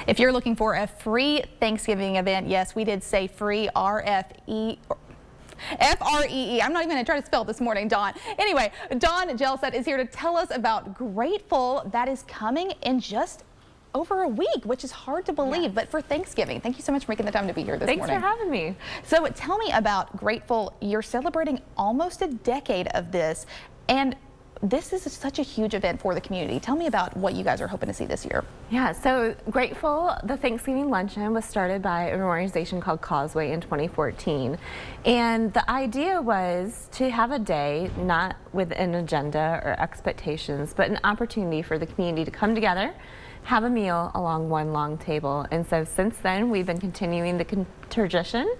If you're looking for a free Thanksgiving event, yes, we did say free, F-R-E-E. I'm not even going to try to spell it this morning, Dawn. Anyway, Dawn Hjelseth is here to tell us about Gratefull that is coming in just over a week, which is hard to believe, yes. But for Thanksgiving. Thank you so much for making the time to be here this morning. Thanks for having me. So tell me about Gratefull. You're celebrating almost a decade of this, and this is such a huge event for the community. Tell me about what you guys are hoping to see this year. Yeah, so Gratefull, the Thanksgiving luncheon was started by an organization called Causeway in 2014. And the idea was to have a day, not with an agenda or expectations, but an opportunity for the community to come together, have a meal along one long table. And so since then, we've been continuing the tradition.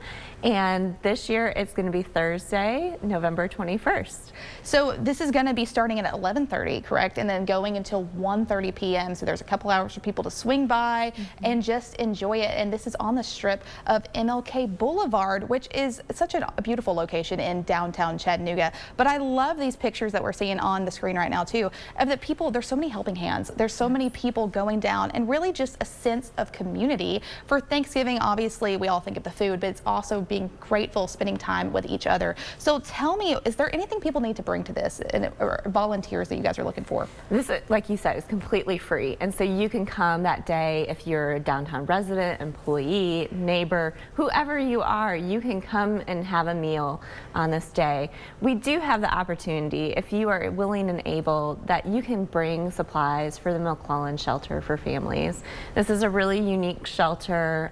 And this year, it's going to be Thursday, November 21st. So this is going to be starting at 11:30, correct? And then going until 1:30 p.m. So there's a couple hours for people to swing by and just enjoy it. And this is on the strip of MLK Blvd, which is such a beautiful location in downtown Chattanooga. But I love these pictures that we're seeing on the screen right now, too, of the people. There's so many helping hands. There's so many people going down, and really just a sense of community. For Thanksgiving, obviously, we all think of the food, but it's also being grateful, spending time with each other. So tell me, is there anything people need to bring to this, or volunteers that you guys are looking for? This, like you said, is completely free. And so you can come that day if you're a downtown resident, employee, neighbor, whoever you are, you can come and have a meal on this day. We do have the opportunity, if you are willing and able, that you can bring supplies for the McClellan shelter for families. This is a really unique shelter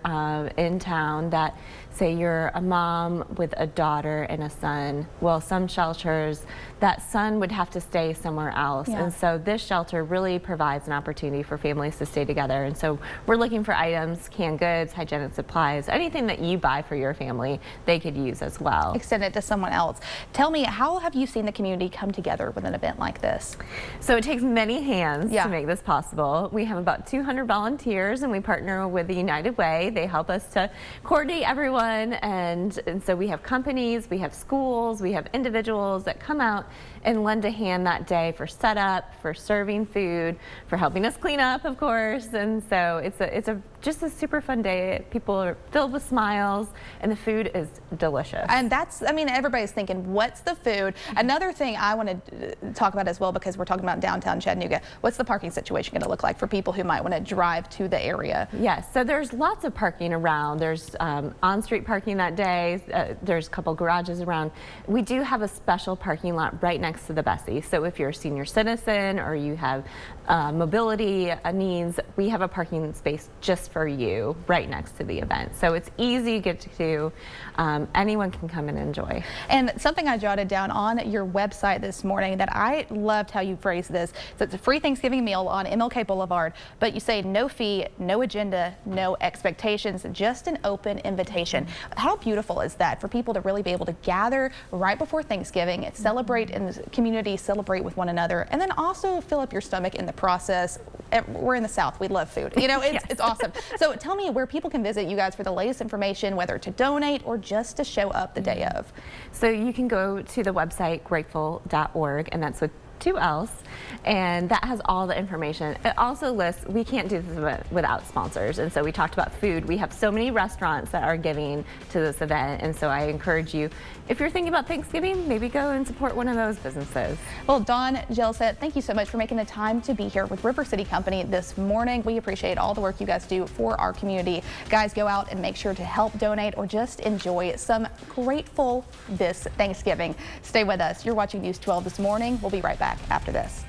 in town that, say you're a mom with a daughter and a son. Well, some shelters, that son would have to stay somewhere else. Yeah. And so this shelter really provides an opportunity for families to stay together. And so we're looking for items, canned goods, hygienic supplies, anything that you buy for your family, they could use as well. Extend it to someone else. Tell me, how have you seen the community come together with an event like this? So it takes many hands to make this possible. We have about 200 volunteers, and we partner with the United Way. They help us to coordinate everyone. And so we have companies, we have schools, we have individuals that come out and lend a hand that day for setup, for serving food, for helping us clean up, of course. And so it's just a super fun day. People are filled with smiles, and the food is delicious. And that's, I mean, everybody's thinking, what's the food? Another thing I want to talk about as well, because we're talking about downtown Chattanooga, what's the parking situation going to look like for people who might want to drive to the area? Yes, so there's lots of parking around. There's on-street parking that day. There's a couple garages around. We do have a special parking lot right next to the Bessie. So if you're a senior citizen or you have mobility needs, we have a parking space just for you right next to the event. So it's easy to get to. Anyone can come and enjoy. And something I jotted down on your website this morning that I loved how you phrased this. So it's a free Thanksgiving meal on MLK Blvd, but you say no fee, no agenda, no expectations, just an open invitation. How beautiful is that for people to really be able to gather right before Thanksgiving, celebrate in the community, celebrate with one another, and then also fill up your stomach in the process. We're in the South. We love food. You know, it's awesome. So tell me where people can visit you guys for the latest information, whether to donate or just to show up the day of. So you can go to the website gratefull.org, and that's with 2 L's, and that has all the information. It also lists, we can't do this without sponsors, and so we talked about food. We have so many restaurants that are giving to this event, and so I encourage you, if you're thinking about Thanksgiving, maybe go and support one of those businesses. Well, Dawn Hjelseth, thank you so much for making the time to be here with River City Company this morning. We appreciate all the work you guys do for our community. Guys, go out and make sure to help donate or just enjoy some Gratefull this Thanksgiving. Stay with us. You're watching News 12 this morning. We'll be right back after this.